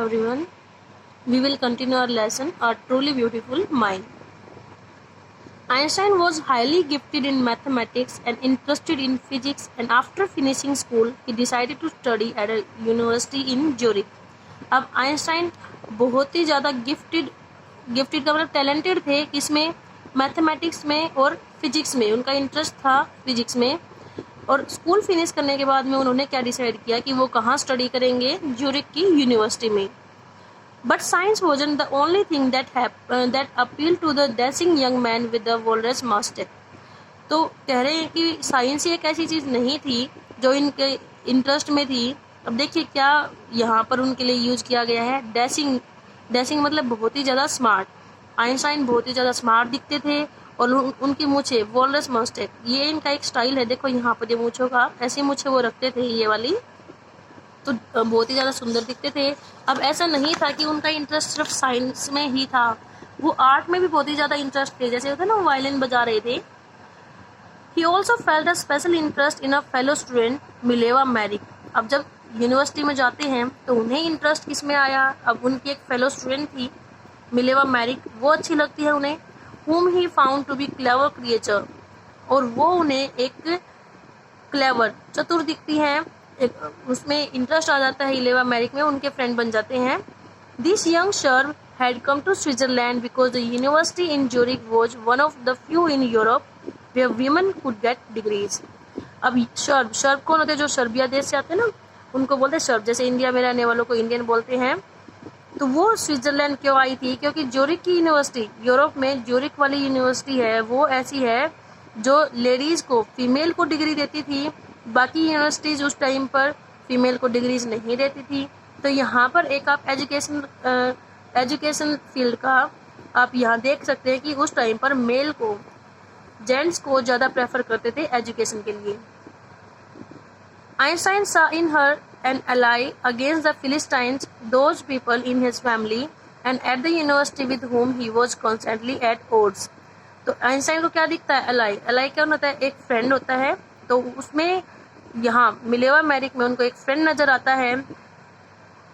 everyone. We will continue our lesson, A Truly Beautiful Mind. Einstein was highly gifted in mathematics and interested in physics, and after finishing school, he decided to study at a university in Zurich. अब Einstein बहुत ही ज़्यादा gifted का मतलब talented थे, किसमें? Mathematics में और physics में उनका इंटरेस्ट था, फिजिक्स में। और स्कूल फिनिश करने के बाद में उन्होंने क्या डिसाइड किया कि वो कहाँ स्टडी करेंगे? ज्यूरिक की यूनिवर्सिटी में। But science wasn't the only thing that appealed to the dashing young man with the walrus mustache. तो कह रहे हैं कि साइंस ही एक ऐसी चीज़ नहीं थी जो इनके इंटरेस्ट में थी। अब देखिए क्या यहाँ पर उनके लिए यूज किया गया है, डैशिंग मतलब बहुत ही ज़्यादा स्मार्ट। आइंस्टाइन बहुत ही ज़्यादा स्मार्ट दिखते थे और उनकी मूछें वॉलरस मस्टेक, ये इनका एक स्टाइल है। देखो यहाँ पर जो मूछों का ऐसी मूछें वो रखते थे, ये वाली, तो बहुत ही ज़्यादा सुंदर दिखते थे। अब ऐसा नहीं था कि उनका इंटरेस्ट सिर्फ साइंस में ही था, वो आर्ट में भी बहुत ही ज़्यादा इंटरेस्ट थे। जैसे होता है ना, वायलिन बजा रहे थे। He also felt a special interest in a fellow student Mileva Maric. अब जब यूनिवर्सिटी में जाते हैं तो उन्हें इंटरेस्ट किस में आया? अब उनकी एक फेलो स्टूडेंट थी मिलेवा मैरिक, वो अच्छी लगती है उन्हें। whom he found to be clever creature, और वो उन्हें एक क्लेवर, चतुर दिखती हैं, उसमें इंटरेस्ट आ जाता है। इलेवा मैरिक में उनके फ्रेंड बन जाते हैं। दिस यंग शर्व had come to Switzerland because the university in Zurich was one of the few in Europe where women could get degrees. अब शर्व कौन होते हैं? जो सर्बिया देश से आते हैं ना, उनको बोलते हैं शर्व। जैसे इंडिया में रहने वालों को इंडियन बोलते हैं। तो वो स्विट्जरलैंड क्यों आई थी? क्योंकि ज्यूरिक की यूनिवर्सिटी, यूरोप में ज्यूरिक वाली यूनिवर्सिटी है, वो ऐसी है जो लेडीज़ को, फीमेल को डिग्री देती थी। बाकी यूनिवर्सिटीज़ उस टाइम पर फीमेल को डिग्रीज नहीं देती थी। तो यहाँ पर एक आप एजुकेशन फील्ड का आप यहाँ देख सकते हैं कि उस टाइम पर मेल को, जेंट्स को ज़्यादा प्रेफर करते थे एजुकेशन के लिए। Einstein saw in her an ally against the Philistines, those people in his family and at the university with whom he was constantly at odds. तो आइंस्टाइन को क्या दिखता है? अलाई क्या होता है? एक फ्रेंड होता है। तो उसमें यहाँ मिलेवा मैरिक में उनको एक फ्रेंड नज़र आता है।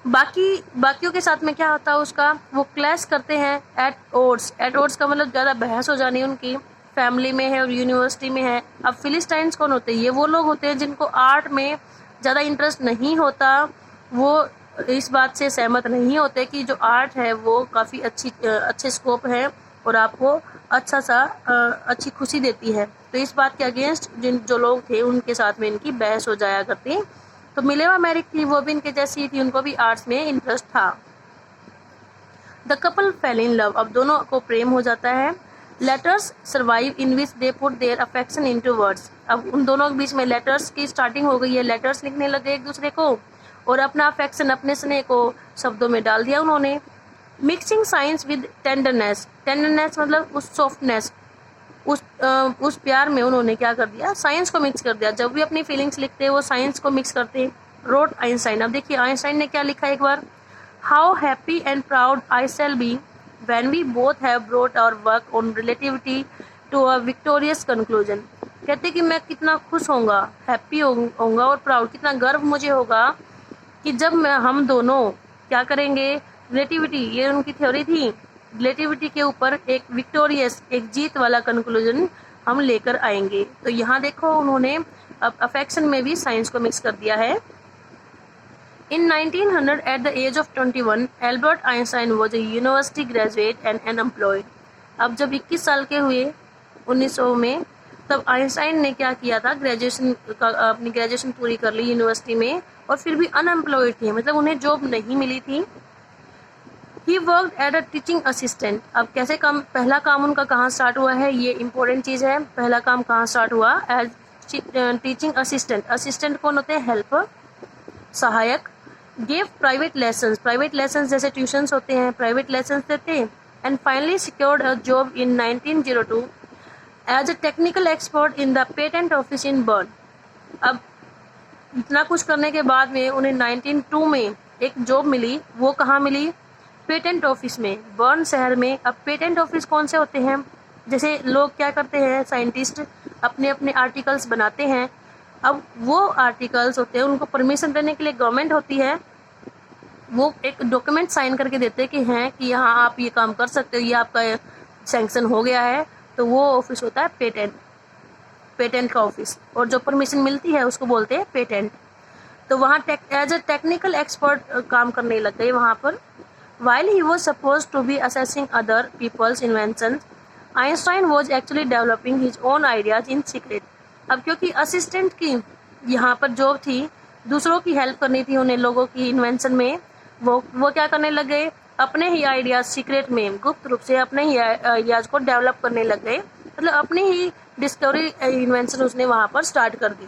बाकियों के साथ में क्या होता है उसका? वो क्लैश करते हैं एट ओड्स का मतलब ज़्यादा बहस हो जानी उनकी, फैमिली में है और यूनिवर्सिटी में है। अब फिलिस्टाइंस कौन होते हैं? ये वो लोग होते हैं जिनको आर्ट में ज़्यादा इंटरेस्ट नहीं होता, वो इस बात से सहमत नहीं होते कि जो आर्ट है वो काफ़ी अच्छे स्कोप है और आपको अच्छी खुशी देती है। तो इस बात के अगेंस्ट जो लोग थे उनके साथ में इनकी बहस हो जाया करती। तो मिलेवा मैरिक थी, वो भी इनके जैसी थी, उनको भी आर्ट्स में इंटरेस्ट था। The couple fell in love, अब दोनों को प्रेम हो जाता है। Letters survive in which they put their affection into words, अब उन दोनों के बीच में लेटर्स की स्टार्टिंग हो गई है। लेटर्स लिखने लगे एक दूसरे को और अपना अफेक्शन, अपने स्नेह को शब्दों में डाल दिया उन्होंने। मिक्सिंग साइंस विद टेंडरनेस मतलब उस सॉफ्टनेस, उस प्यार में उन्होंने क्या कर दिया? साइंस को मिक्स कर दिया। जब भी अपनी फीलिंग्स लिखते हैं वो साइंस को मिक्स करते। रोट आइंस्टाइन, अब देखिए आइंस्टाइन ने क्या लिखा एक बार, how happy and proud I shall be when we both have brought our work on relativity to a victorious conclusion. कहते कि मैं कितना खुश होऊंगा, हैप्पी होऊंगा और प्राउड, कितना गर्व मुझे होगा कि जब हम दोनों क्या करेंगे? रिलेटिविटी, ये उनकी थ्योरी थी, रिलेटिविटी के ऊपर एक विक्टोरियस, एक जीत वाला कंक्लूजन हम लेकर आएंगे। तो यहाँ देखो उन्होंने अब अफेक्शन में भी साइंस को मिक्स कर दिया है। In 1900, at the age of 21, Albert Einstein was a university graduate and unemployed. अब जब 21 साल के हुए 1900 में, तब आइंस्टाइन ने क्या किया था? अपनी ग्रेजुएशन पूरी कर ली यूनिवर्सिटी में और फिर भी अनएम्प्लॉयड थे, मतलब उन्हें जॉब नहीं मिली थी। He worked as a teaching assistant. अब कैसे काम, पहला काम उनका कहाँ स्टार्ट हुआ है? ये इम्पोर्टेंट चीज़ है। पहला काम कहाँ स्टार्ट हुआ? As teaching assistant. असिस्टेंट कौन होते हैं? हेल्पर, सहायक। गेव प्राइवेट लेसन्स जैसे ट्यूशन्स होते हैं, प्राइवेट लेसन्स देते। And finally secured a job in 1902 as a technical expert in the patent office in Bern. अब इतना कुछ करने के बाद में उन्हें 1902 में एक जॉब मिली। वो कहाँ मिली? पेटेंट ऑफिस में, बर्न शहर में। अब पेटेंट ऑफिस कौन से होते हैं? जैसे लोग क्या करते हैं, साइंटिस्ट अपने अपने आर्टिकल्स बनाते हैं। अब वो आर्टिकल्स होते हैं, उनको परमिशन देने के लिए गवर्नमेंट होती है, वो एक डॉक्यूमेंट साइन करके देते कि हैं कि हाँ आप ये काम कर सकते हो, ये आपका सैंक्शन हो गया है। तो वो ऑफिस होता है पेटेंट का ऑफिस, और जो परमिशन मिलती है उसको बोलते हैं पेटेंट। तो वहाँ एज अ टेक्निकल एक्सपर्ट काम करने लग गए वहाँ पर। While he was supposed to be assessing other people's inventions, Einstein was actually developing his own ideas in secret. अब क्योंकि असिस्टेंट की यहाँ पर जॉब थी, दूसरों की हेल्प करनी थी उन्हें लोगों की इन्वेंशन में, वो क्या करने लग गए, अपने ही आइडियाज सीक्रेट में गुप्त रूप से अपने ही आइडियाज को डेवलप करने लग गए। मतलब अपनी ही डिस्कवरी इन्वेंशन उसने वहाँ पर स्टार्ट कर दी।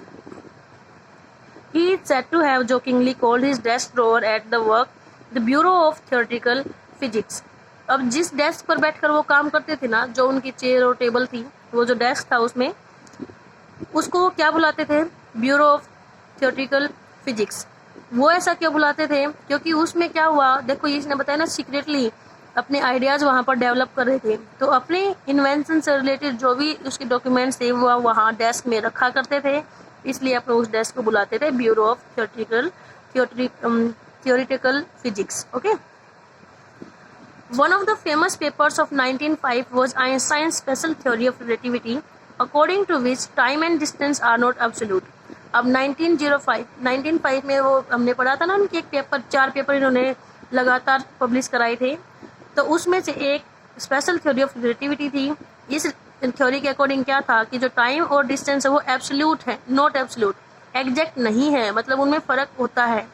He is said to have jokingly called his desk drawer at the work the bureau of theoretical physics. अब जिस डेस्क पर बैठकर वो काम करते थे ना, जो उनकी चेयर और टेबल थी, वो जो डेस्क था उसमें, उसको वो क्या बुलाते थे, ब्यूरो ऑफ थियोरेटिकल फिजिक्स। वो ऐसा क्यों बुलाते थे, क्योंकि उसमें क्या हुआ, देखो इसने बताया ना, सीक्रेटली अपने आइडियाज वहाँ पर डेवलप कर रहे थे। तो अपने इन्वेंशन से रिलेटेड जो भी उसके डॉक्यूमेंट्स थे वो वहाँ डेस्क में रखा करते थे, इसलिए अपने उस डेस्क को बुलाते थे bureau of theoretical physics. Okay, one of the famous papers of 1905 was Einstein's special theory of relativity, according to which time and distance are not absolute. अब 1905 में वो हमने पढ़ा था ना, उनके एक पेपर, 4 पेपर इन्होंने लगातार पब्लिश कराए थे। तो उसमें से एक स्पेशल थ्योरी ऑफ रिलेटिविटी थी। इस थ्योरी के अकॉर्डिंग क्या था कि जो टाइम और डिस्टेंस है वो एब्सोल्यूट है, नॉट एब्सोल्यूट, एग्जैक्ट नहीं है, मतलब उनमें फर्क होता है।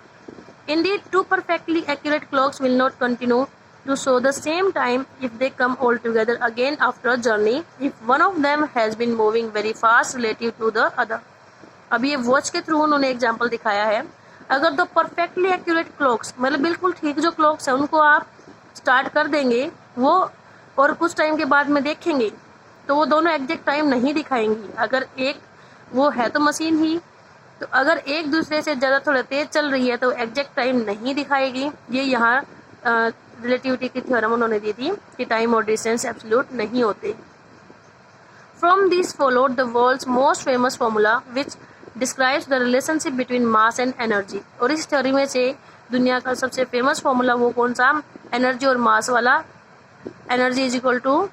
Indeed, two perfectly accurate clocks will not continue to show the same time if they come all together again after a journey, if one of them has been moving very fast relative to the other. अब ये watch के through उन्होंने example दिखाया है। अगर दो perfectly accurate clocks, मतलब बिल्कुल ठीक जो क्लॉक्स है, उनको आप स्टार्ट कर देंगे वो, और कुछ टाइम के बाद में देखेंगे तो वो दोनों एग्जैक्ट टाइम नहीं दिखाएंगी। अगर एक वो है तो मशीन ही, तो अगर एक दूसरे से ज़्यादा थोड़ा तेज चल रही है तो एग्जैक्ट टाइम नहीं दिखाएगी। ये यहाँ रिलेटिविटी की थ्योरम उन्होंने दी थी कि टाइम और डिस्टेंस एब्सोल्यूट नहीं होते। From this followed the world's most famous formula which describes the relationship between mass and energy. और इस थ्योरी में से दुनिया का सबसे फेमस फॉर्मूला वो कौन सा, एनर्जी और मास वाला, energy is equal to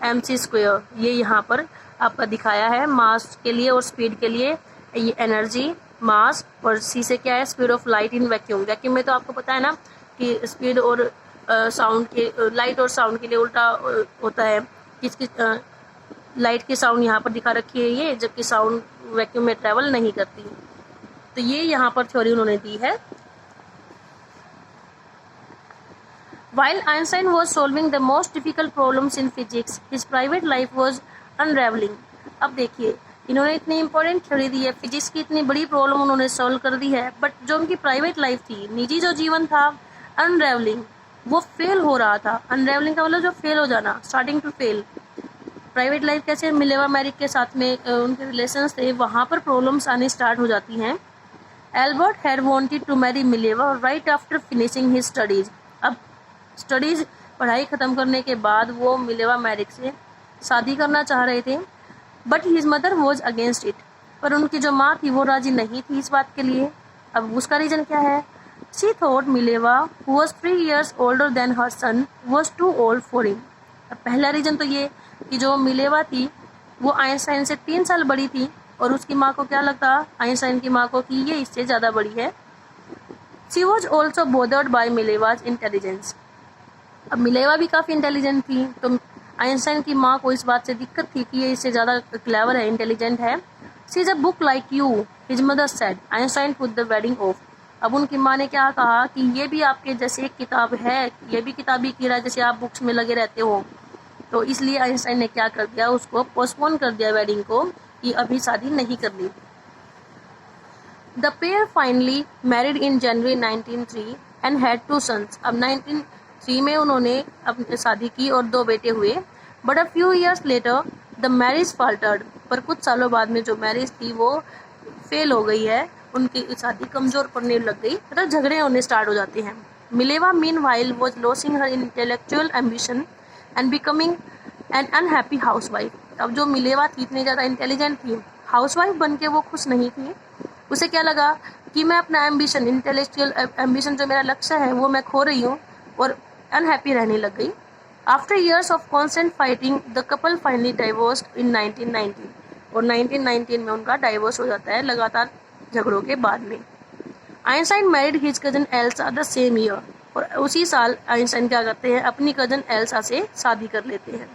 mc²। ये यहाँ पर आपका दिखाया है, मास के लिए और स्पीड के लिए ये एनर्जी, मास, और सी से क्या है, speed of light in vacuum. Vacuum में तो आपको पता है ना कि स्पीड और साउंड के, लाइट और साउंड के लिए उल्टा होता है। किसकी लाइट की साउंड यहाँ पर दिखा रखी है ये, जबकि साउंड वैक्यूम में ट्रेवल नहीं करती। तो ये यहाँ पर थ्योरी उन्होंने दी है। While Einstein was solving the most difficult problems in physics, his private life was unraveling. अब देखिए, इन्होंने इतनी इंपॉर्टेंट थ्योरी दी है, फिजिक्स की इतनी बड़ी प्रॉब्लम उन्होंने सॉल्व कर दी है, बट जो उनकी प्राइवेट लाइफ थी, निजी जो जीवन था, अनरेवलिंग, वो फेल हो रहा था। अनरेवलिंग का मतलब जो फेल हो जाना, starting to fail. Private life कैसे, मिलेवा मैरिक के साथ में उनके रिलेशंस थे, वहाँ पर प्रॉब्लम्स आनी स्टार्ट हो जाती हैं। Albert had wanted to marry Mileva right after finishing his studies. अब स्टडीज, पढ़ाई ख़त्म करने के बाद वो मिलेवा मैरिक से शादी करना चाह रहे थे, but his mother was against it. पर उनकी जो माँ थी वो राजी नहीं थी इस बात के लिए। अब उसका रीज़न क्या है, she thought Mileva who was 3 years older than her son was too old for him। अब पहला रीज़न तो ये कि जो मिलेवा थी वो आइंस्टाइन से 3 साल बड़ी थी, और उसकी माँ को क्या लगता, आइंस्टाइन की माँ को, कि ये इससे ज़्यादा बड़ी है। She was also bothered by Mileva's intelligence. अब मिलेवा भी काफ़ी इंटेलिजेंट थी, तो आइंस्टाइन की माँ को इस बात से दिक्कत थी कि ये इससे ज़्यादा क्लेवर है, इंटेलिजेंट है। She is a book like you, his mother said. Einstein put the wedding of. अब उनकी माँ ने क्या कहा कि ये भी आपके जैसे एक किताब है, ये भी किताबी कीड़ा, जैसे आप बुक्स में लगे रहते हो। तो इसलिए आइंस्टाइन ने क्या कर दिया, उसको पोस्टपोन कर दिया वेडिंग को, कि अभी शादी नहीं करनी। The pair finally married in January 1903 and had 2 sons। अब 1903 में उन्होंने अपनी शादी की और 2 बेटे हुए। But a few years later the marriage faltered. पर कुछ सालों बाद में जो मैरिज थी वो फेल हो गई है, उनकी शादी कमज़ोर पड़ने लग गई, मतलब झगड़े होने स्टार्ट हो जाते हैं। Mileva meanwhile was losing her intellectual ambition and becoming an unhappy housewife. अब जो मिलेवा थी इतनी ज़्यादा इंटेलिजेंट थी, हाउसवाइफ बन के वो खुश नहीं थी। उसे क्या लगा कि मैं अपना एम्बिशन, इंटेलेक्चुअल एम्बिशन, जो मेरा लक्ष्य है वो मैं खो रही हूँ और अनहैप्पी रहने लग गई। After years of constant fighting the couple finally divorced in 1919, और 1919 में उनका डाइवोर्स हो जाता है लगातार झगड़ों के बाद में। Einstein married his cousin Elsa the same year, और उसी साल आइंस्टाइन क्या करते हैं, अपनी कजन एल्सा से शादी कर लेते हैं।